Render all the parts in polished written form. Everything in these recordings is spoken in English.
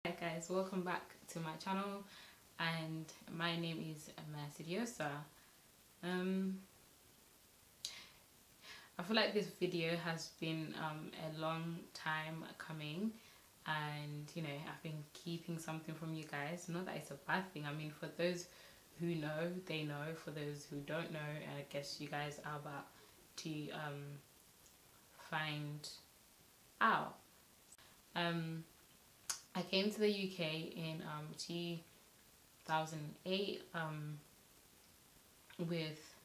Hi guys, welcome back to my channel, and my name is Mercediosa. I feel like this video has been a long time coming, and I've been keeping something from you guys. Not that it's a bad thing. I mean, for those who know, they know. For those who don't know, I guess you guys are about to find out. I came to the UK in 2008 with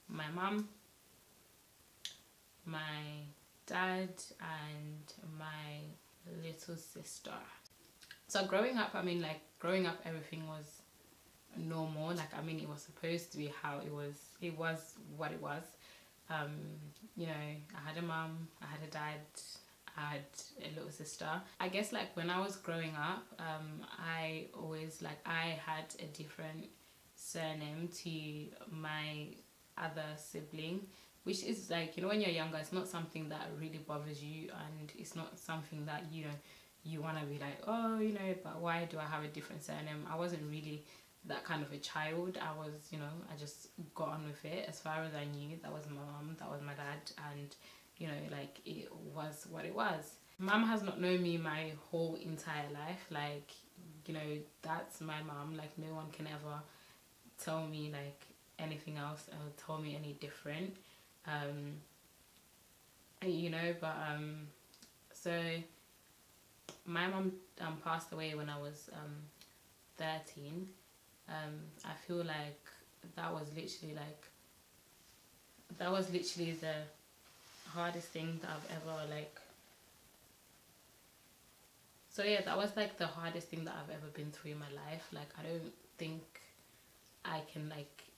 my mum, my dad, and my little sister. So growing up, everything was normal. It was supposed to be how it was. It was what it was. I had a mum, I had a dad, I had a little sister. I guess when I was growing up, I always I had a different surname to my other sibling, which is when you're younger, it's not something that really bothers you, and it's not something that you want to be like, oh, but why do I have a different surname? I wasn't really that kind of a child. I was, I just got on with it. As far as I knew, that was my mom, that was my dad, and it was what it was. Mom has not known me my whole entire life. That's my mom. No one can ever tell me anything else or tell me any different. So my mom passed away when I was 13. I feel like that was literally the hardest thing that I've ever that was the hardest thing that I've ever been through in my life. I don't think I can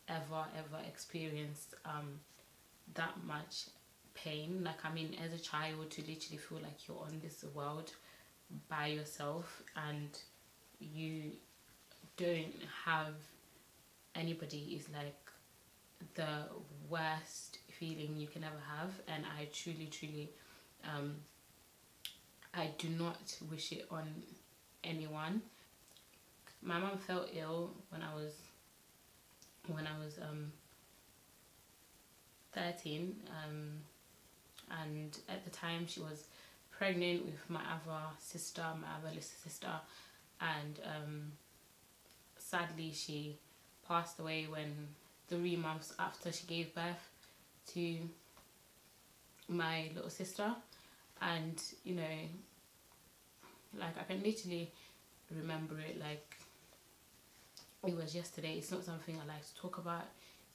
ever experience that much pain. As a child, to literally feel like you're on this world by yourself and you don't have anybody is the worst feeling you can ever have. And I truly I do not wish it on anyone. My mom fell ill when I was 13, and at the time she was pregnant with my other little sister, and sadly she passed away when 3 months after she gave birth to my little sister. And I can literally remember it like it was yesterday. It's not something I like to talk about.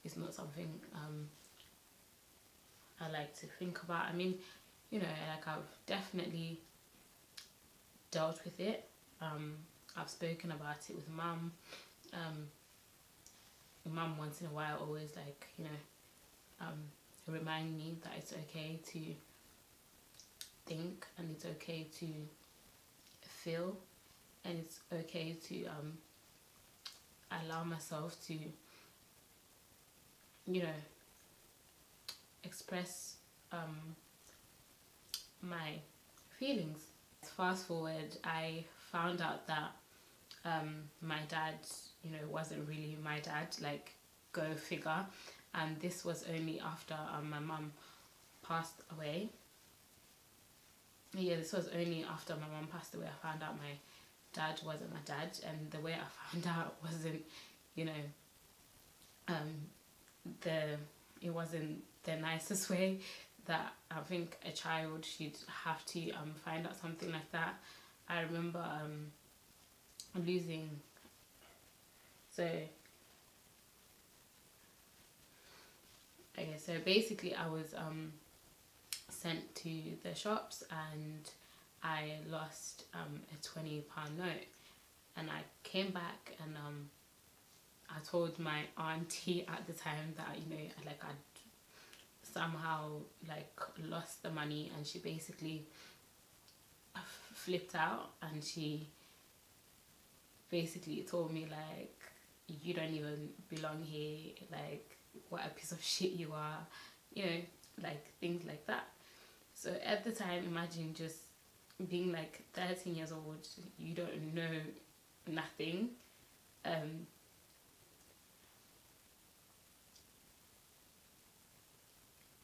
It's not something I like to think about. I've definitely dealt with it. I've spoken about it with mum. Mum once in a while always remind me that it's okay to think, and it's okay to feel, and it's okay to allow myself to express my feelings. Fast forward, I found out that my dad wasn't really my dad. Go figure. And this was only after my mum passed away. This was only after my mum passed away. I found out my dad wasn't my dad, and the way I found out wasn't it wasn't the nicest way that I think a child should have to find out something like that. I remember losing. So basically I was sent to the shops, and I lost a £20 note, and I came back, and I told my auntie at the time that I'd somehow lost the money, and she basically flipped out, and she basically told me you don't even belong here, what a piece of shit you are, things like that. So at the time, imagine just being like 13 years old, you don't know nothing.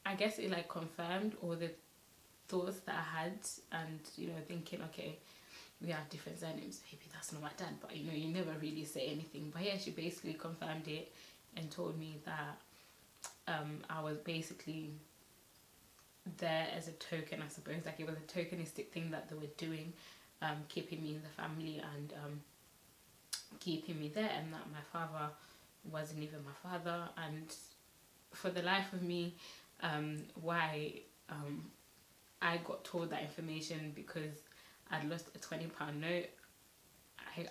I guess it like confirmed all the thoughts that I had, and you know, thinking, okay, we have different surnames, maybe that's not my dad, but you know, you never really say anything. But yeah, she basically confirmed it and told me that I was basically there as a token, I suppose. Like, it was a tokenistic thing that they were doing, keeping me in the family and keeping me there, and that my father wasn't even my father. And for the life of me, why I got told that information because I'd lost a £20 note,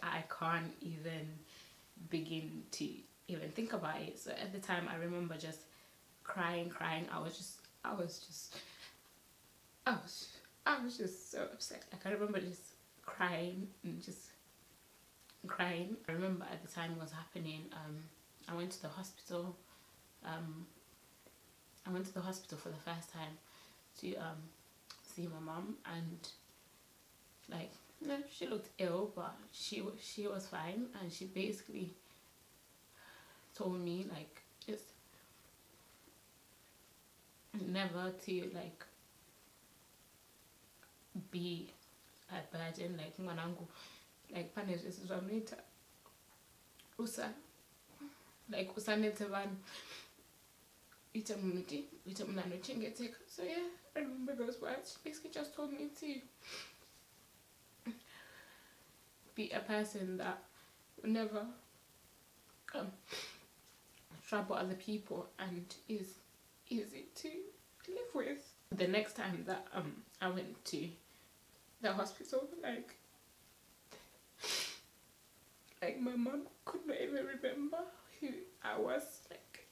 I can't even begin to even think about it. So at the time, I remember just crying. I was just so upset. Like, I remember just crying and just crying. I remember at the time it was happening, I went to the hospital. I went to the hospital for the first time to see my mum, and like, no, she looked ill, but she was fine, and she basically told me like just never to like be a burden, like mwanangu, like punish this is what usa like usanete van ita mnano chengeteka. So yeah, I remember those words. She basically just told me to be a person that will never trouble other people and is easy to live with. The next time that I went to the hospital, like my mom could not even remember who I was. Like,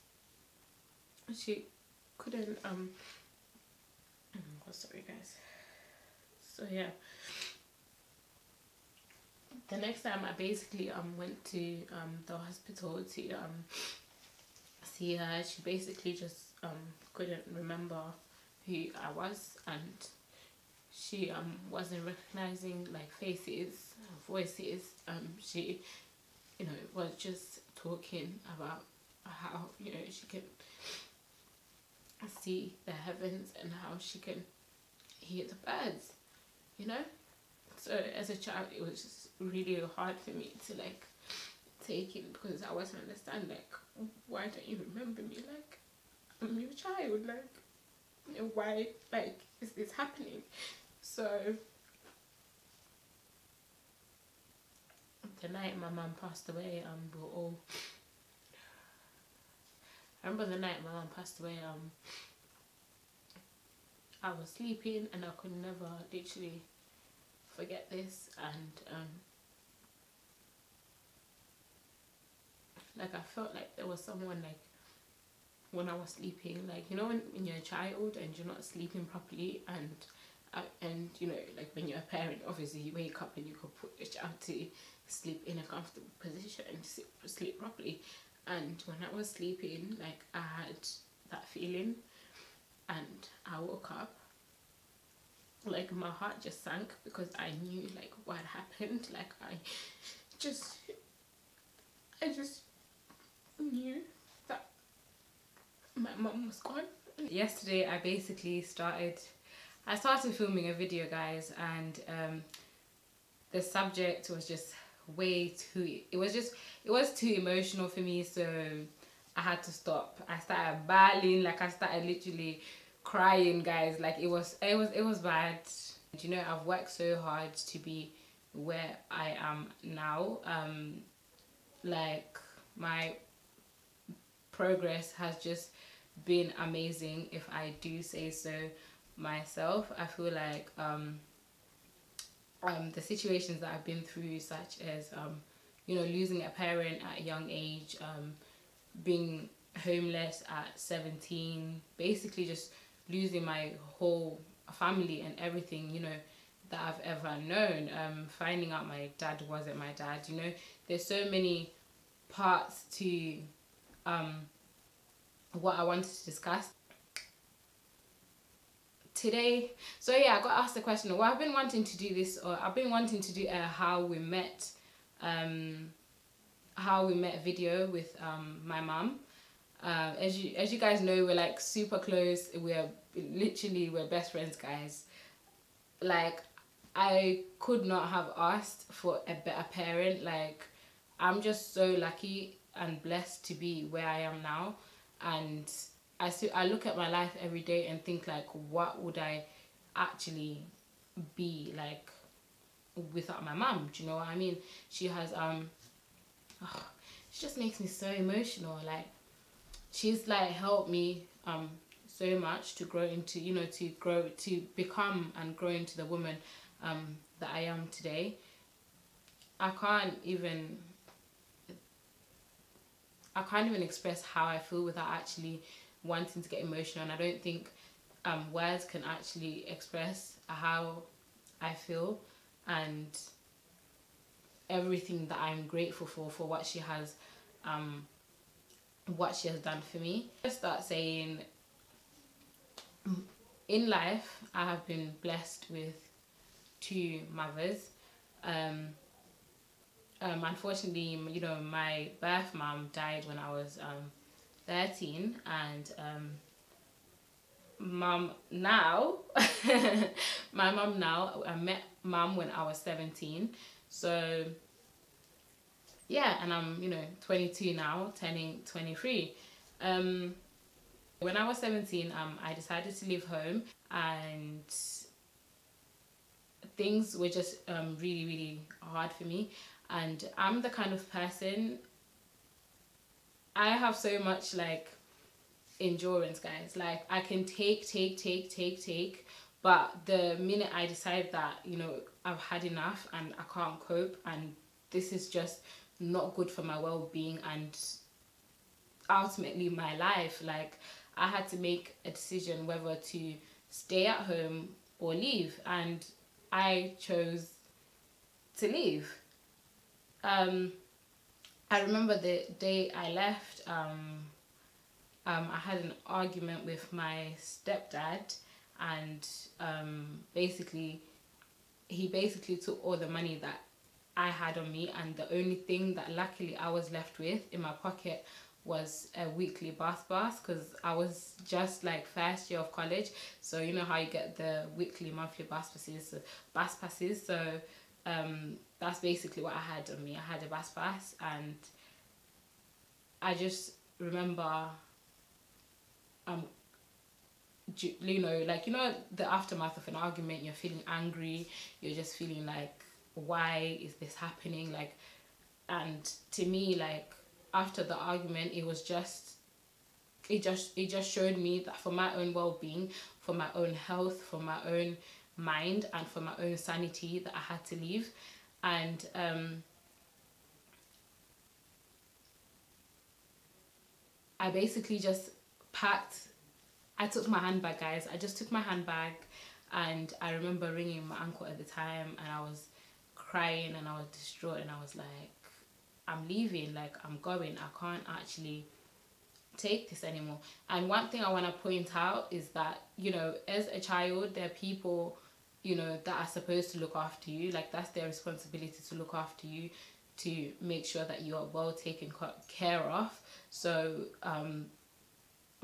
she couldn't sorry guys. So yeah, the next time I basically went to the hospital to see her, she basically just couldn't remember who I was, and she wasn't recognizing like faces, voices. She, you know, was just talking about how, you know, she can see the heavens and how she can hear the birds, you know. So as a child, it was just really hard for me to like take it, because I wasn't understanding, like, why don't you remember me? Like, I'm your child, like, you know, why like is this happening? So the night my mum passed away, we were all, I remember the night my mum passed away, I was sleeping and I could never literally forget this. And like, I felt like there was someone, like, when I was sleeping, like, you know, when you're a child and you're not sleeping properly, and you know, like, when you're a parent, obviously you wake up and you can put your child to sleep in a comfortable position and sleep properly. And when I was sleeping, like, I had that feeling, and I woke up, like, my heart just sank, because I knew like what happened. Like, I just knew that my mum was gone. Yesterday I basically started filming a video, guys, and the subject was just way too, it was too emotional for me, so I had to stop. I started bawling, like, I started literally crying, guys. Like, it was bad. You know, I've worked so hard to be where I am now. Like, my progress has just been amazing, if I do say so myself. I feel like the situations that I've been through, such as you know, losing a parent at a young age, being homeless at 17, basically just losing my whole family and everything, you know, that I've ever known, finding out my dad wasn't my dad, you know, there's so many parts to what I wanted to discuss today, so yeah, I got asked the question. Well, I've been wanting to do this, or I've been wanting to do a how we met video with my mom. As you guys know, we're like super close. We're best friends, guys. Like, I could not have asked for a better parent. Like, I'm just so lucky and blessed to be where I am now. And I look at my life every day and think, like, what would I actually be like without my mom? Do you know what I mean? She has she just makes me so emotional. Like, she's like helped me so much to grow into, you know, to become and grow into the woman that I am today. I can't even express how I feel without actually wanting to get emotional, and I don't think words can actually express how I feel and everything that I'm grateful for what she has done for me. I start saying, in life I have been blessed with 2 mothers. Unfortunately, you know, my birth mom died when I was 13, and mom now my mom now, I met mom when I was 17. So yeah, and I'm, you know, 22 now, turning 23. When I was 17, I decided to leave home, and things were just really hard for me. And I'm the kind of person, I have so much like endurance, guys. Like, I can take, but the minute I decide that, you know, I've had enough and I can't cope and this is just not good for my well-being and ultimately my life, like, I had to make a decision whether to stay at home or leave, and I chose to leave. I remember the day I left, I had an argument with my stepdad, and he basically took all the money that I had on me, and the only thing that luckily I was left with in my pocket was a weekly bus pass, because I was just like first year of college, so you know how you get the weekly, monthly bus passes. So that's basically what I had on me. I had a bus pass, and I just remember you know, like, you know, the aftermath of an argument, you're feeling angry, you're just feeling like, why is this happening? Like, and to me, like, after the argument, it just showed me that for my own well-being, for my own health, for my own mind, and for my own sanity, that I had to leave. And I basically just I took my handbag, guys. I just took my handbag, and I remember ringing my uncle at the time, and I was crying and I was distraught, and I was like, I'm leaving, like, I'm going. I can't actually take this anymore. And one thing I want to point out is that, you know, as a child, there are people, you know, that are supposed to look after you. Like, that's their responsibility, to look after you, to make sure that you are well taken care of. So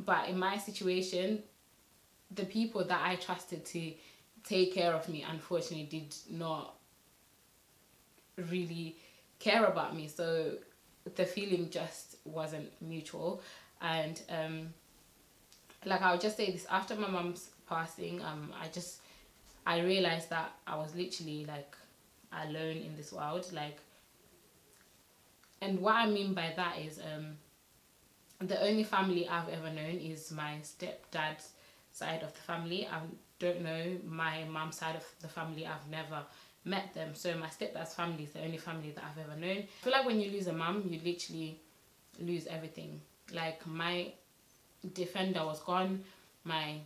but in my situation, the people that I trusted to take care of me, unfortunately, did not really care about me. So the feeling just wasn't mutual. And like, I'll just say this, after my mom's passing, I realized that I was literally like alone in this world. Like, and what I mean by that is the only family I've ever known is my stepdad's side of the family. I don't know my mom's side of the family. I've never met them. So my stepdad's family is the only family that I've ever known. I feel like when you lose a mom, you literally lose everything. Like, my defender was gone, my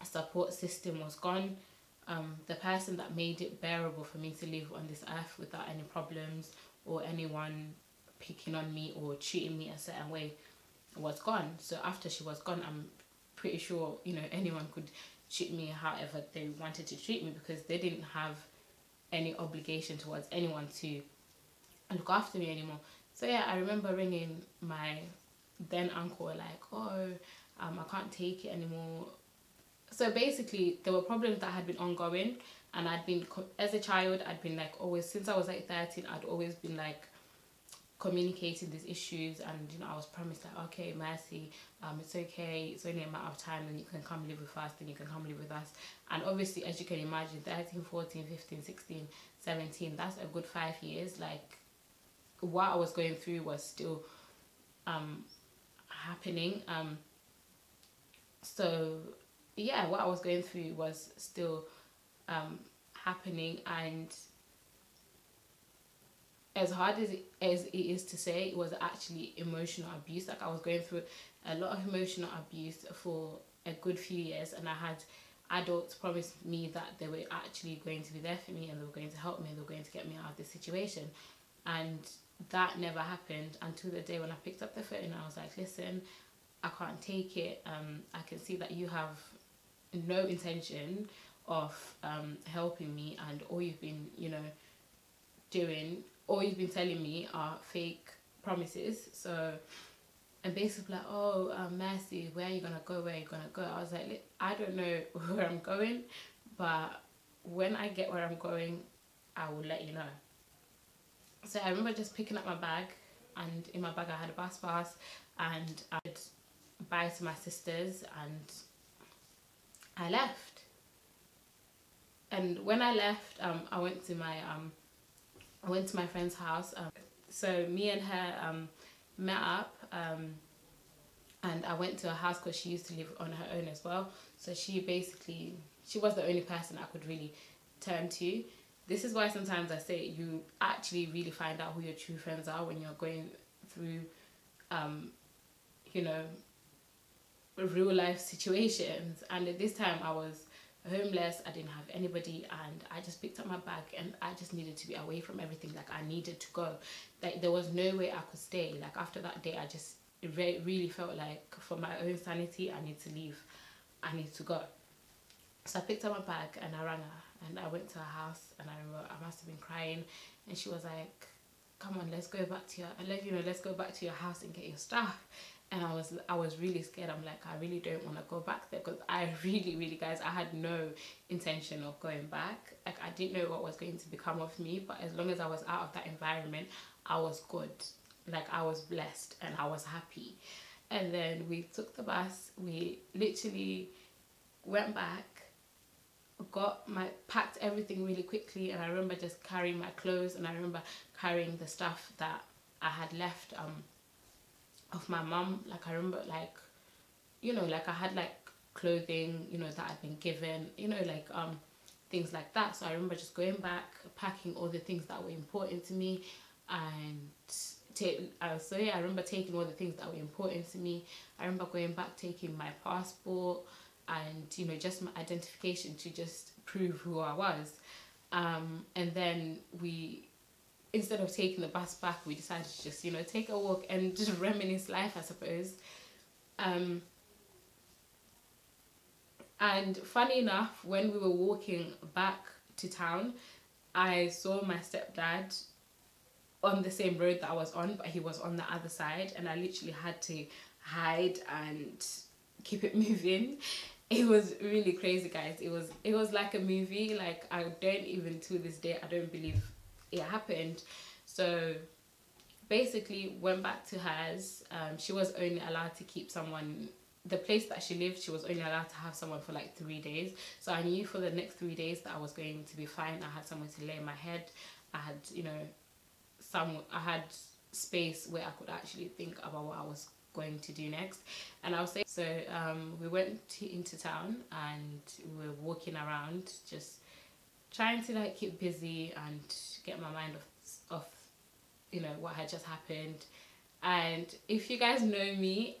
support system was gone, the person that made it bearable for me to live on this earth without any problems or anyone picking on me or treating me a certain way was gone. So after she was gone, I'm pretty sure, you know, anyone could treat me however they wanted to treat me, because they didn't have any obligation towards anyone to look after me anymore. So yeah, I remember ringing my then uncle like, oh, I can't take it anymore. So basically there were problems that had been ongoing, and I'd been, as a child, I'd been like always, since I was like 13, I'd always been like communicating these issues, and you know, I was promised like, okay, Mercy, it's okay, it's only a matter of time, and you can come live with us, then you can come live with us. And obviously, as you can imagine, 13, 14, 15, 16, 17, that's a good 5 years. Like, what I was going through was still happening. So yeah, what I was going through was still happening, and as hard as it is to say, it was actually emotional abuse. Like, I was going through a lot of emotional abuse for a good few years, and I had adults promise me that they were actually going to be there for me, and they were going to help me, and they were going to get me out of this situation. And that never happened until the day when I picked up the phone and I was like, listen, I can't take it. I can see that you have no intention of helping me, and all you've been, you know, doing, all you've been telling me are fake promises. So, and basically like, oh, Mercy, where are you gonna go? Where are you gonna go? I was like, I don't know where I'm going, but when I get where I'm going, I will let you know. So I remember just picking up my bag, and in my bag I had a bus pass, and I'd bye to my sisters, and I left. And when I left, I went to my friend's house. So me and her met up, and I went to her house because she used to live on her own as well. So she was the only person I could really turn to. This is why sometimes I say you actually really find out who your true friends are when you're going through, you know, real life situations. And at this time I was homeless, I didn't have anybody, and I just picked up my bag, and I just needed to be away from everything. Like, I needed to go. Like, there was no way I could stay. Like, after that day, I just really felt like, for my own sanity, I need to leave, I need to go. So I picked up my bag and I rang her, and I went to her house, and I remember I must have been crying, and she was like, come on, let's go back to let's go back to your house and get your stuff. And I was really scared. I'm like, I really don't want to go back there, because I really, guys, I had no intention of going back. Like, I didn't know what was going to become of me, but as long as I was out of that environment, I was good. Like, I was blessed and I was happy. And then we took the bus, we literally went back, packed everything really quickly, and I remember just carrying my clothes, and I remember carrying the stuff that I had left of my mum. Like, I remember, like, you know, like, I had like clothing, you know, that I'd been given, you know, like things like that. So I remember just going back, packing all the things that were important to me, and so yeah, I remember taking all the things that were important to me. I remember going back, taking my passport, and, you know, just my identification to just prove who I was. And then instead of taking the bus back, we decided to just, you know, take a walk and just reminisce life, I suppose. And funny enough, when we were walking back to town, I saw my stepdad on the same road that I was on, but he was on the other side, and I literally had to hide and keep it moving. It was really crazy, guys. It was like a movie. Like, I don't even, to this day, I don't believe it happened. So basically went back to hers. She was only allowed to keep someone, the place that she lived, she was only allowed to have someone for like 3 days. So I knew for the next 3 days that I was going to be fine. I had someone to lay my head. I had, you know, I had space where I could actually think about what I was going to do next. And I was saying, so we went into town, and we were walking around, just trying to like keep busy and get my mind off you know, what had just happened. And if you guys know me,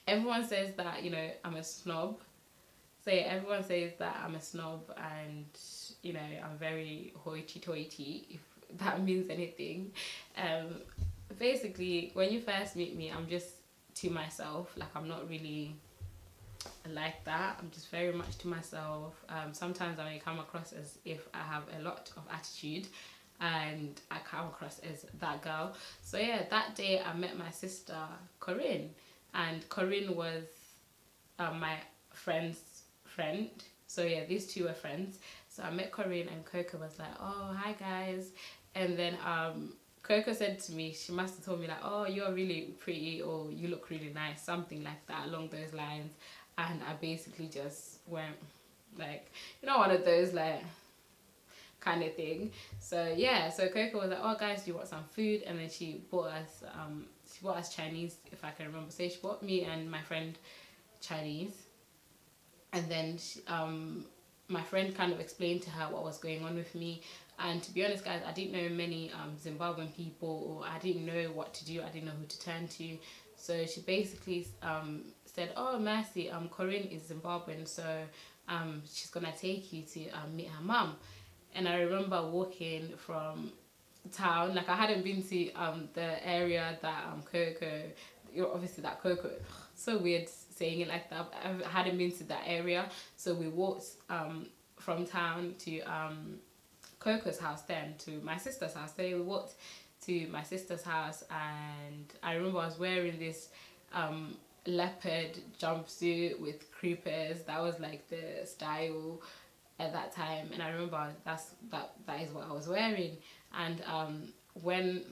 everyone says that, you know, I'm a snob. So yeah, everyone says that I'm a snob, and, you know, I'm very hoity-toity, if that means anything. Basically, when you first meet me, I'm just to myself. Like, I'm not really like that. I'm just very much to myself. Sometimes I may come across as if I have a lot of attitude, and I come across as that girl. So yeah, that day I met my sister Corinne, and Corinne was my friend's friend. So yeah, these two were friends. So I met Corinne, and Coco was like, oh, hi guys. And then Coco said to me, she must have told me like, oh, you're really pretty, or you look really nice, something like that along those lines. And I basically just went like, you know, one of those like kind of thing. So yeah, so Coco was like, oh guys, do you want some food? And then she bought us Chinese, if I can remember. So she bought me and my friend Chinese. And then my friend kind of explained to her what was going on with me. And to be honest, guys, I didn't know many Zimbabwean people, or I didn't know what to do. I didn't know who to turn to. So she basically said, oh, Mercy, Corinne is Zimbabwean, so she's going to take you to meet her mum. And I remember walking from town, like I hadn't been to the area that Coco, obviously that Coco, so weird saying it like that, I hadn't been to that area. So we walked from town to Coco's house, then to my sister's house. So we walked to my sister's house, and I remember I was wearing this leopard jumpsuit with creepers. That was like the style at that time, and I remember that is what I was wearing. And when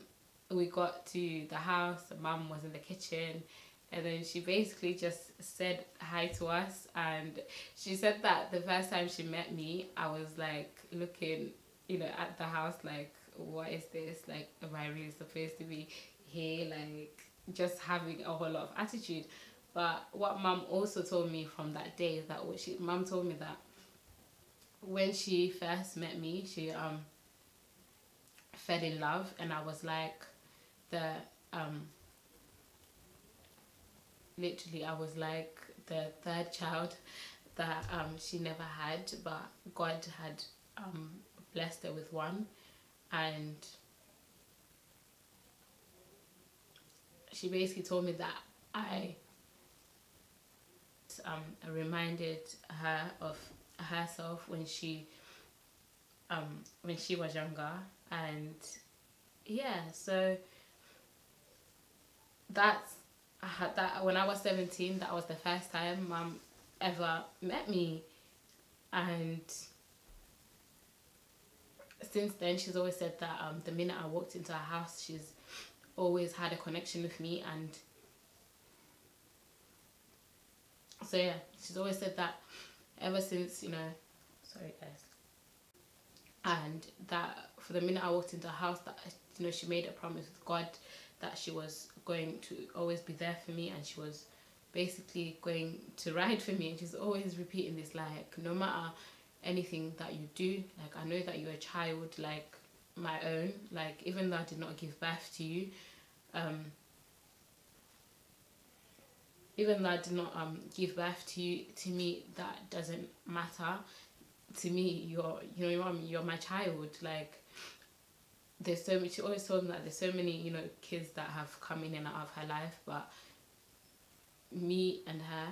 we got to the house, Mum was in the kitchen, and then she basically just said hi to us. And she said that the first time she met me, I was like looking, you know, at the house like, what is this? Like, am I really supposed to be here? Like, just having a whole lot of attitude. But what Mum also told me from that day is that Mum told me that when she first met me, she fell in love, and I was like literally I was like the third child that she never had, but God had blessed her with one. And she basically told me that I reminded her of herself when she was younger. And yeah, so that's when I was 17, that was the first time Mum ever met me. And since then, she's always said that the minute I walked into her house, she's always had a connection with me. And so yeah, she's always said that ever since, you know, sorry guys, and that for the minute I walked into her house, that, you know, she made a promise with God that she was going to always be there for me, and she was basically going to ride for me. And she's always repeating this, like, no matter anything that you do, like, I know that you're a child like my own, like, even though I did not give birth to you, even though I did not give birth to you, to me that doesn't matter. To me, you're my child. Like, there's so much. She always told me that there's so many, you know, kids that have come in and out of her life, but me and her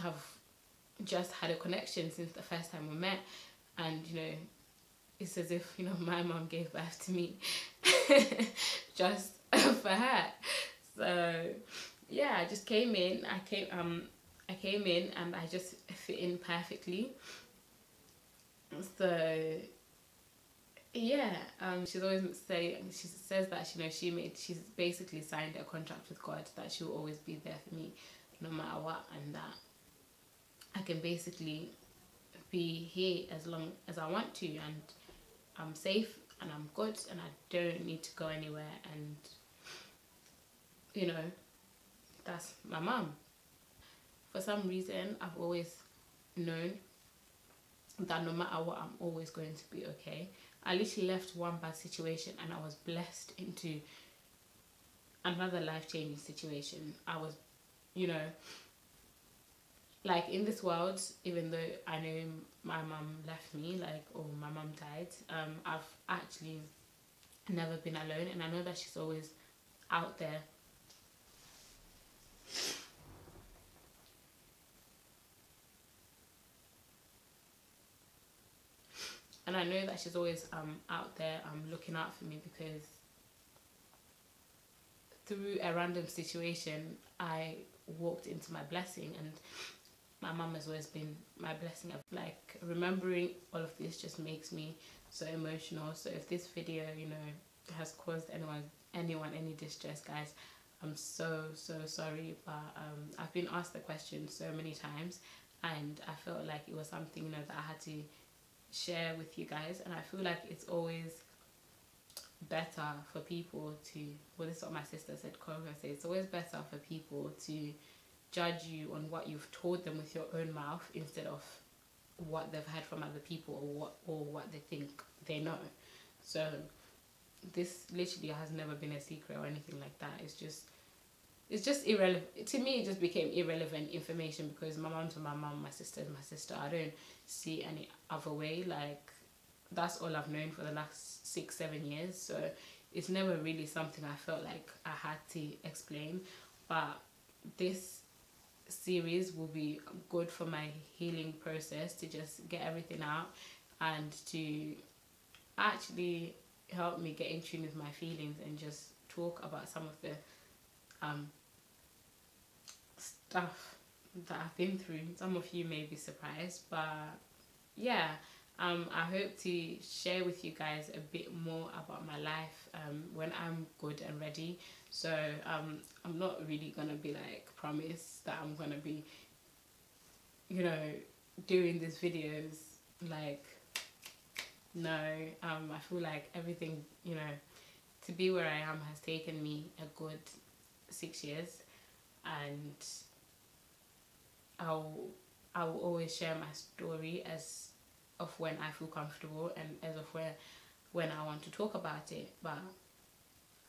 have just had a connection since the first time we met. And, you know, it's as if, you know, my mom gave birth to me just for her. So yeah, I just came in. I came in and I just fit in perfectly. So yeah, she's always saying, she says that, you know, she's basically signed a contract with God that she'll always be there for me no matter what, and that I can basically be here as long as I want to, and I'm safe and I'm good and I don't need to go anywhere. And, you know, that's my mum. For some reason, I've always known that no matter what, I'm always going to be okay. I literally left one bad situation and I was blessed into another life-changing situation. I was, you know, like, in this world, even though I know my mum left me, like, or my mum died, I've actually never been alone, and I know that she's always out there And I know that she's always out there looking out for me, because through a random situation I walked into my blessing, and my mum has always been my blessing. Like, remembering all of this just makes me so emotional. So if this video, you know, has caused anyone any distress, guys, I'm so sorry. But I've been asked the question so many times, and I felt like it was something, you know, that I had to share with you guys. And I feel like it's always better for people to, well, this is what my sister said, it's always better for people to judge you on what you've told them with your own mouth, instead of what they've heard from other people, or what they think they know. So this literally has never been a secret or anything like that. It's just irrelevant to me. It just became irrelevant information, because my mom's my mom, my sister's my sister. I don't see any other way. Like, that's all I've known for the last 6-7 years. So it's never really something I felt like I had to explain. But this series will be good for my healing process, to just get everything out, and to actually help me get in tune with my feelings, and just talk about some of the stuff that I've been through. Some of you may be surprised, but yeah, I hope to share with you guys a bit more about my life when I'm good and ready. So I'm not really gonna be like promise that I'm gonna be, you know, doing these videos. Like, no, I feel like everything, you know, to be where I am has taken me a good 6 years, and I will always share my story as of when I feel comfortable, and as of when I want to talk about it. But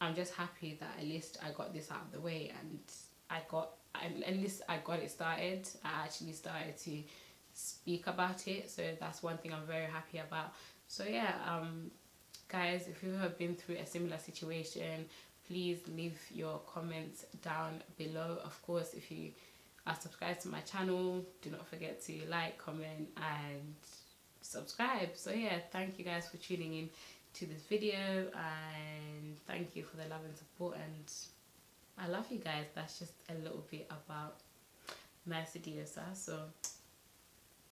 I'm just happy that at least I got this out of the way, and at least I got it started. I actually started to speak about it, so that's one thing I'm very happy about. So yeah, guys, if you have been through a similar situation, please leave your comments down below. Of course, if you are subscribed to my channel, do not forget to like, comment and subscribe. So yeah, thank you guys for tuning in to this video, and thank you for the love and support, and I love you guys. That's just a little bit about Mercedes. So